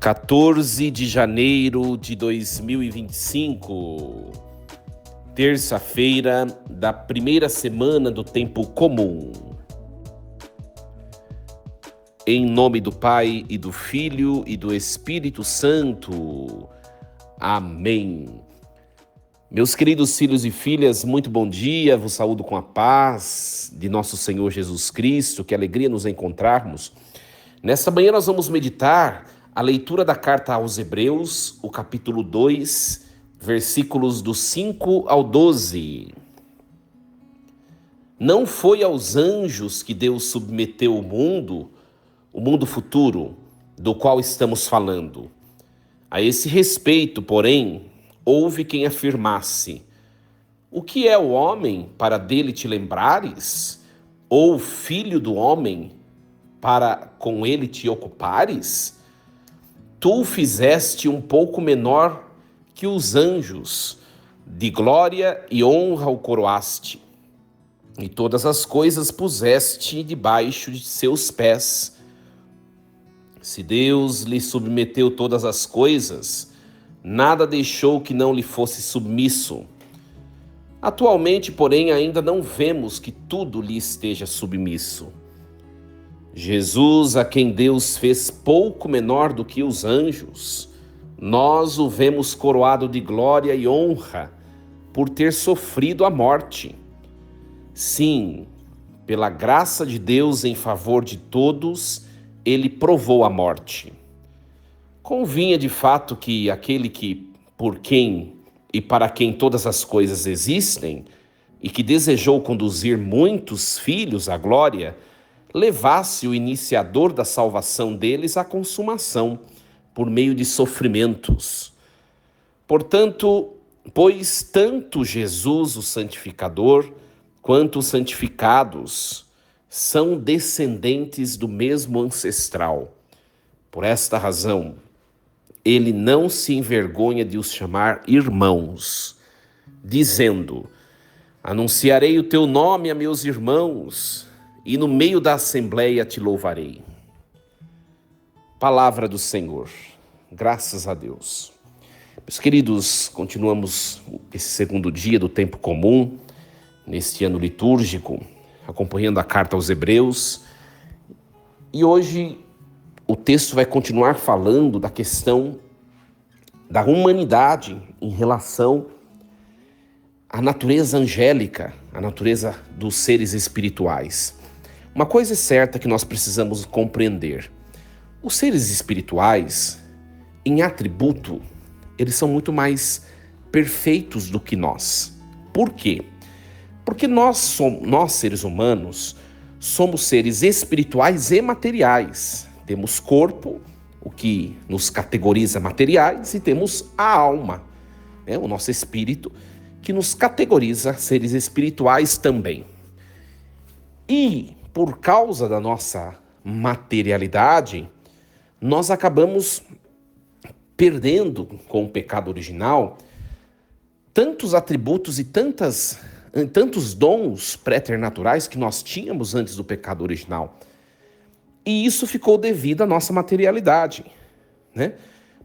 14 de janeiro de 2025, terça-feira da primeira semana do tempo comum. Em nome do Pai e do Filho e do Espírito Santo. Amém. Meus queridos filhos e filhas, muito bom dia, vos saúdo com a paz de nosso Senhor Jesus Cristo, que alegria nos encontrarmos. Nessa manhã nós vamos meditar a leitura da carta aos Hebreus, o capítulo 2, versículos do 5 ao 12. Não foi aos anjos que Deus submeteu o mundo futuro, do qual estamos falando. A esse respeito, porém, houve quem afirmasse: o que é o homem para dele te lembrares? Ou o filho do homem para com ele te ocupares? Tu o fizeste um pouco menor que os anjos, de glória e honra o coroaste, e todas as coisas puseste debaixo de seus pés. Se Deus lhe submeteu todas as coisas, nada deixou que não lhe fosse submisso. Atualmente, porém, ainda não vemos que tudo lhe esteja submisso. Jesus, a quem Deus fez pouco menor do que os anjos, nós o vemos coroado de glória e honra por ter sofrido a morte. Sim, pela graça de Deus em favor de todos, ele provou a morte. Convinha de fato que aquele que, por quem e para quem todas as coisas existem, e que desejou conduzir muitos filhos à glória, levasse o iniciador da salvação deles à consumação, por meio de sofrimentos. Portanto, pois tanto Jesus, o santificador, quanto os santificados são descendentes do mesmo ancestral. Por esta razão, ele não se envergonha de os chamar irmãos, dizendo: anunciarei o teu nome a meus irmãos, e no meio da assembleia te louvarei. Palavra do Senhor. Graças a Deus. Meus queridos, continuamos esse segundo dia do tempo comum, neste ano litúrgico, acompanhando a carta aos Hebreus. E hoje o texto vai continuar falando da questão da humanidade em relação à natureza angélica, à natureza dos seres espirituais. Uma coisa é certa que nós precisamos compreender: os seres espirituais, em atributo, eles são muito mais perfeitos do que nós. Por quê? Porque nós, seres humanos, somos seres espirituais e materiais. Temos corpo, o que nos categoriza materiais, e temos a alma, o nosso espírito, que nos categoriza seres espirituais também. E, por causa da nossa materialidade, nós acabamos perdendo, com o pecado original, tantos atributos e tantos dons préternaturais que nós tínhamos antes do pecado original. E isso ficou devido à nossa materialidade, né?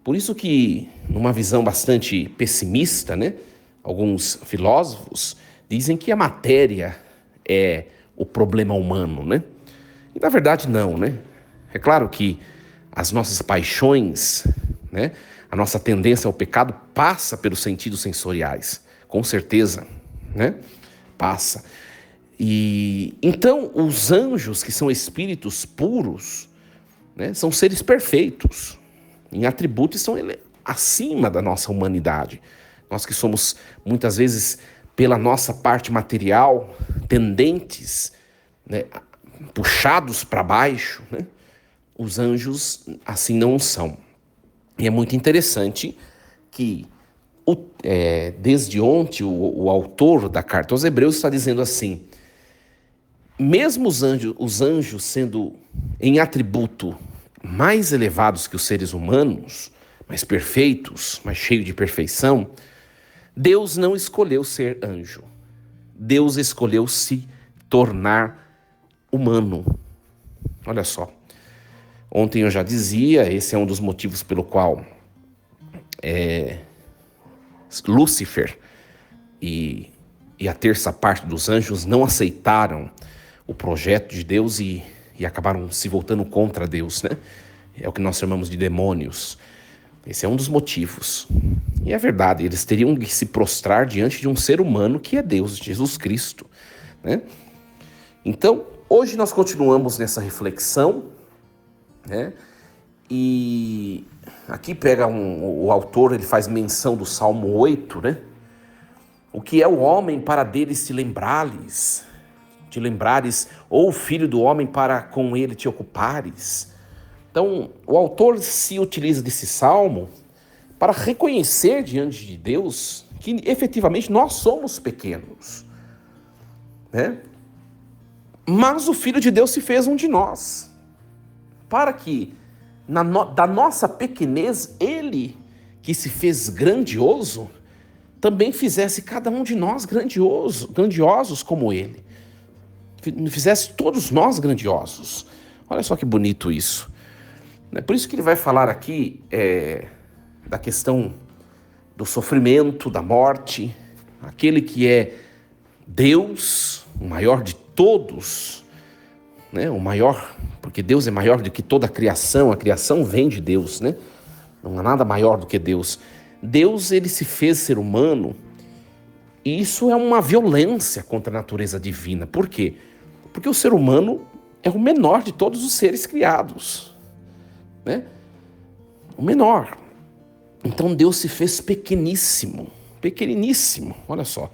Por isso que, numa visão bastante pessimista, né, alguns filósofos dizem que a matéria é o problema humano, né? E na verdade não, né? É claro que as nossas paixões, né, a nossa tendência ao pecado passa pelos sentidos sensoriais, com certeza, né? Passa. E então os anjos, que são espíritos puros, né, são seres perfeitos, em atributos estão acima da nossa humanidade. Nós que somos muitas vezes, pela nossa parte material, tendentes, né, puxados para baixo, né? Os anjos assim não são. E é muito interessante que desde ontem o autor da carta aos Hebreus está dizendo assim: mesmo os anjos sendo em atributo mais elevados que os seres humanos, mais perfeitos, mais cheios de perfeição, Deus não escolheu ser anjo. Deus escolheu se tornar humano. Olha só. Ontem eu já dizia, esse é um dos motivos pelo qual Lúcifer e a terça parte dos anjos não aceitaram o projeto de Deus e acabaram se voltando contra Deus, né? É o que nós chamamos de demônios. Esse é um dos motivos. E é verdade, eles teriam que se prostrar diante de um ser humano que é Deus, Jesus Cristo, né? Então, hoje nós continuamos nessa reflexão, né? E aqui pega o autor, ele faz menção do Salmo 8, né? O que é o homem para deles te lembrares, ou o filho do homem para com ele te ocupares. Então, o autor se utiliza desse salmo para reconhecer diante de Deus que efetivamente nós somos pequenos, né? Mas o Filho de Deus se fez um de nós, para que da nossa pequenez, ele que se fez grandioso, também fizesse cada um de nós grandiosos como ele. Fizesse todos nós grandiosos. Olha só que bonito isso. É por isso que ele vai falar aqui da questão do sofrimento, da morte, aquele que é Deus, o maior de todos, né? O maior, porque Deus é maior do que toda a criação vem de Deus, né? Não há nada maior do que Deus. Deus, ele se fez ser humano, e isso é uma violência contra a natureza divina. Por quê? Porque o ser humano é o menor de todos os seres criados, né? O menor. Então Deus se fez pequeníssimo, olha só.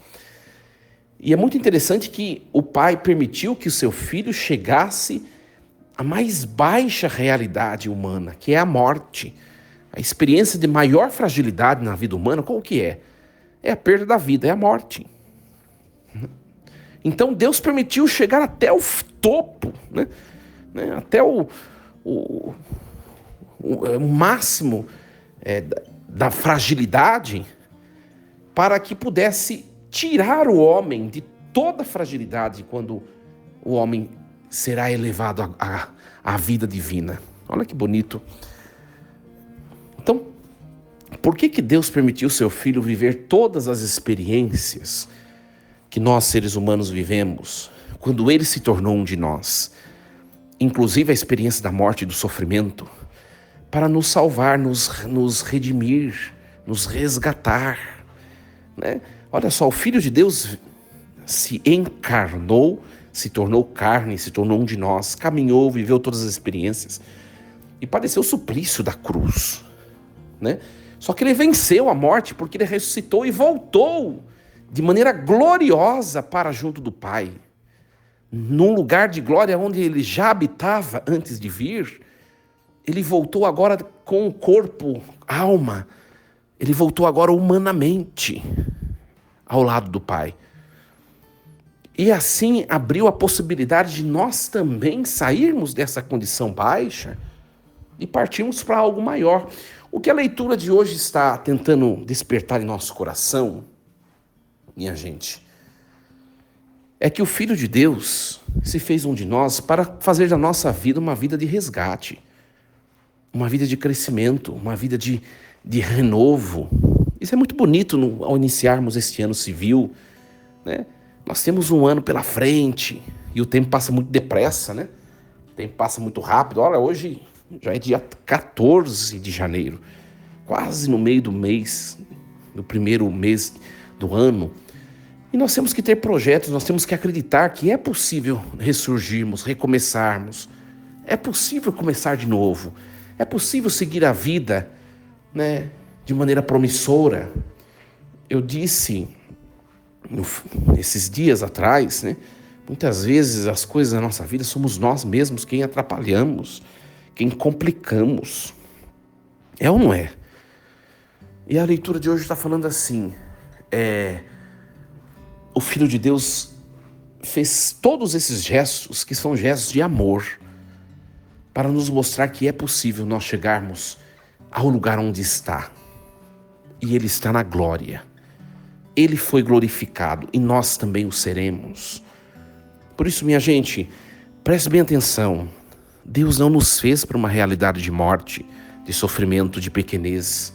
E é muito interessante que o Pai permitiu que o seu Filho chegasse à mais baixa realidade humana, que é a morte. A experiência de maior fragilidade na vida humana, qual que é? É a perda da vida, é a morte. Então Deus permitiu chegar até o topo, né? Até o máximo da fragilidade, para que pudesse tirar o homem de toda fragilidade quando o homem será elevado à vida divina. Olha que bonito. Então, por que Deus permitiu seu Filho viver todas as experiências que nós, seres humanos, vivemos, quando ele se tornou um de nós? Inclusive a experiência da morte e do sofrimento, para nos salvar, nos redimir, nos resgatar, né? Olha só, o Filho de Deus se encarnou, se tornou carne, se tornou um de nós, caminhou, viveu todas as experiências e padeceu o suplício da cruz, né? Só que ele venceu a morte porque ele ressuscitou e voltou de maneira gloriosa para junto do Pai. Num lugar de glória onde ele já habitava antes de vir, ele voltou agora com o corpo, alma, ele voltou agora humanamente ao lado do Pai. E assim abriu a possibilidade de nós também sairmos dessa condição baixa e partirmos para algo maior. O que a leitura de hoje está tentando despertar em nosso coração, minha gente, é que o Filho de Deus se fez um de nós para fazer da nossa vida uma vida de resgate, uma vida de crescimento, uma vida de renovo. Isso é muito bonito ao iniciarmos este ano civil, né? Nós temos um ano pela frente e o tempo passa muito depressa, né? O tempo passa muito rápido. Olha, hoje já é dia 14 de janeiro, quase no meio do mês, do primeiro mês do ano. E nós temos que ter projetos, nós temos que acreditar que é possível ressurgirmos, recomeçarmos. É possível começar de novo. É possível seguir a vida, né, de maneira promissora. Eu disse esses dias atrás, né, muitas vezes as coisas da nossa vida somos nós mesmos quem atrapalhamos, quem complicamos. É ou não é? E a leitura de hoje está falando assim, o Filho de Deus fez todos esses gestos, que são gestos de amor, para nos mostrar que é possível nós chegarmos ao lugar onde está. E Ele está na glória. Ele foi glorificado e nós também o seremos. Por isso, minha gente, preste bem atenção. Deus não nos fez para uma realidade de morte, de sofrimento, de pequenez.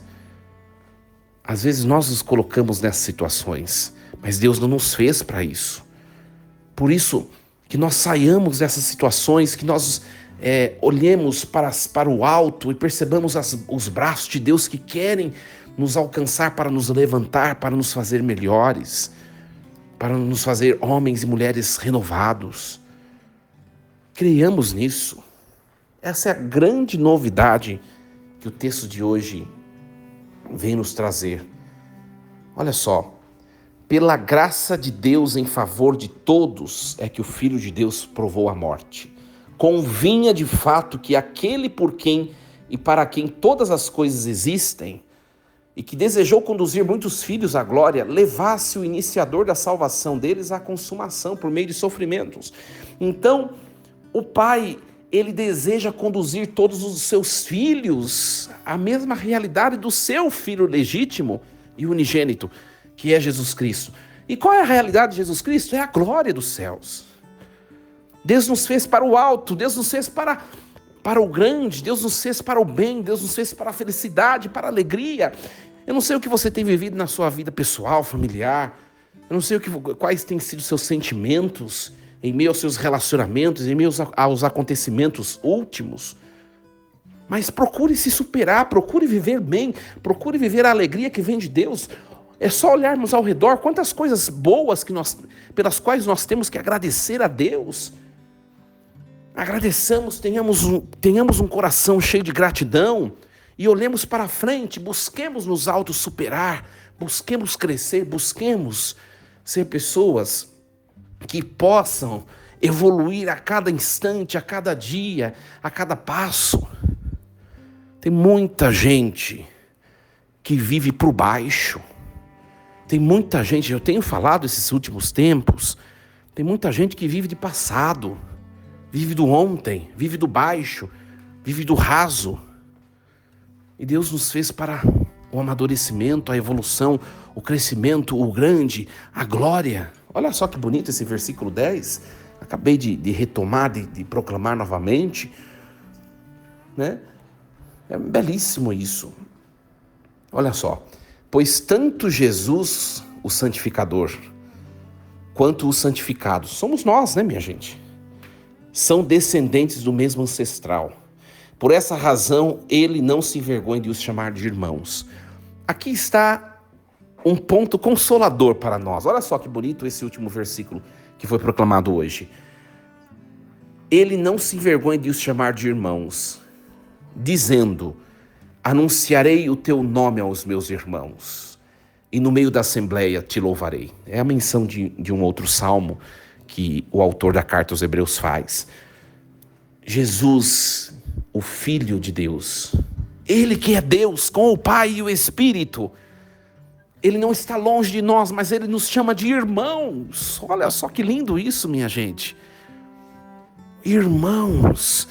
Às vezes nós nos colocamos nessas situações, mas Deus não nos fez para isso. Por isso que nós saiamos dessas situações, que nós olhemos para o alto e percebamos os braços de Deus que querem nos alcançar para nos levantar, para nos fazer melhores, para nos fazer homens e mulheres renovados. Creiamos nisso. Essa é a grande novidade que o texto de hoje vem nos trazer. Olha só, pela graça de Deus em favor de todos é que o Filho de Deus provou a morte. Convinha de fato que aquele por quem e para quem todas as coisas existem e que desejou conduzir muitos filhos à glória, levasse o iniciador da salvação deles à consumação por meio de sofrimentos. Então, o Pai, ele deseja conduzir todos os seus filhos à mesma realidade do seu Filho legítimo e unigênito, que é Jesus Cristo. E qual é a realidade de Jesus Cristo? É a glória dos céus. Deus nos fez para o alto, Deus nos fez para o grande, Deus nos fez para o bem, Deus nos fez para a felicidade, para a alegria. Eu não sei o que você tem vivido na sua vida pessoal, familiar, eu não sei quais têm sido seus sentimentos em meio aos seus relacionamentos, em meio aos acontecimentos últimos. Mas procure se superar, procure viver bem, procure viver a alegria que vem de Deus. É só olharmos ao redor, quantas coisas boas pelas quais nós temos que agradecer a Deus. Agradeçamos, tenhamos um coração cheio de gratidão e olhemos para frente, busquemos nos auto-superar, busquemos crescer, busquemos ser pessoas que possam evoluir a cada instante, a cada dia, a cada passo. Tem muita gente que vive por baixo. Tem muita gente, eu tenho falado esses últimos tempos, tem muita gente que vive de passado, vive do ontem, vive do baixo, vive do raso. E Deus nos fez para o amadurecimento, a evolução, o crescimento, o grande, a glória. Olha só que bonito esse versículo 10. Acabei de retomar, de proclamar novamente. Né? É belíssimo isso. Olha só. Pois tanto Jesus, o santificador, quanto os santificados, somos nós, né, minha gente? São descendentes do mesmo ancestral. Por essa razão, ele não se envergonha de os chamar de irmãos. Aqui está um ponto consolador para nós. Olha só que bonito esse último versículo que foi proclamado hoje. Ele não se envergonha de os chamar de irmãos, dizendo: anunciarei o teu nome aos meus irmãos, e no meio da assembleia te louvarei. É a menção de um outro salmo que o autor da carta aos Hebreus faz. Jesus, o Filho de Deus, ele que é Deus com o Pai e o Espírito, ele não está longe de nós, mas ele nos chama de irmãos. Olha só que lindo isso, minha gente. Irmãos,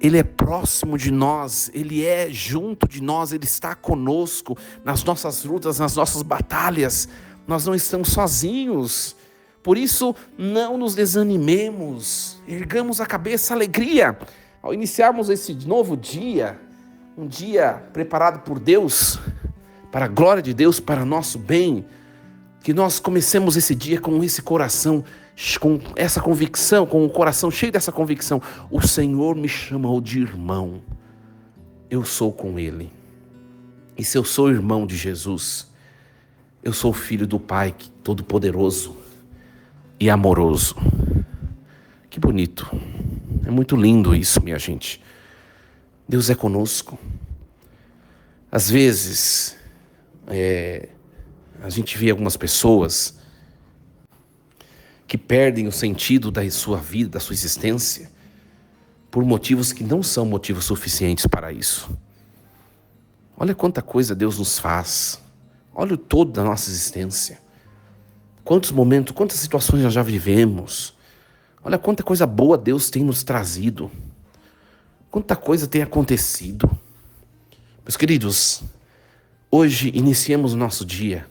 ele é próximo de nós, ele é junto de nós, ele está conosco nas nossas lutas, nas nossas batalhas. Nós não estamos sozinhos. Por isso, não nos desanimemos, ergamos a cabeça, alegria. Ao iniciarmos esse novo dia, um dia preparado por Deus, para a glória de Deus, para nosso bem, que nós comecemos esse dia com esse coração, com essa convicção, com o coração cheio dessa convicção. O Senhor me chamou de irmão, eu sou com Ele. E se eu sou irmão de Jesus, eu sou filho do Pai Todo-Poderoso e amoroso. Que bonito, é muito lindo isso, minha gente. Deus é conosco. Às vezes, a gente vê algumas pessoas que perdem o sentido da sua vida, da sua existência, por motivos que não são motivos suficientes para isso. Olha quanta coisa Deus nos faz. Olha o todo da nossa existência. Quantos momentos, quantas situações nós já vivemos. Olha quanta coisa boa Deus tem nos trazido. Quanta coisa tem acontecido. Meus queridos, hoje iniciemos o nosso dia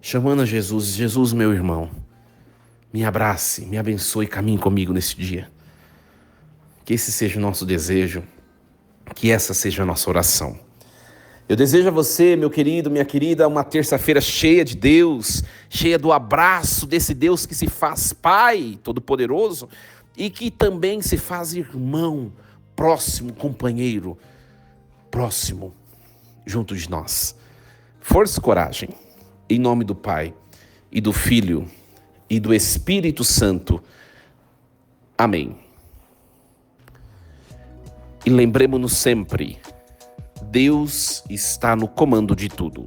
chamando a Jesus. Jesus, meu irmão, me abrace, me abençoe e caminhe comigo nesse dia. Que esse seja o nosso desejo, que essa seja a nossa oração. Eu desejo a você, meu querido, minha querida, uma terça-feira cheia de Deus, cheia do abraço desse Deus que se faz Pai Todo-Poderoso e que também se faz irmão, próximo, companheiro, próximo, junto de nós. Força e coragem, em nome do Pai, e do Filho, e do Espírito Santo. Amém. E lembremos-nos sempre, Deus está no comando de tudo.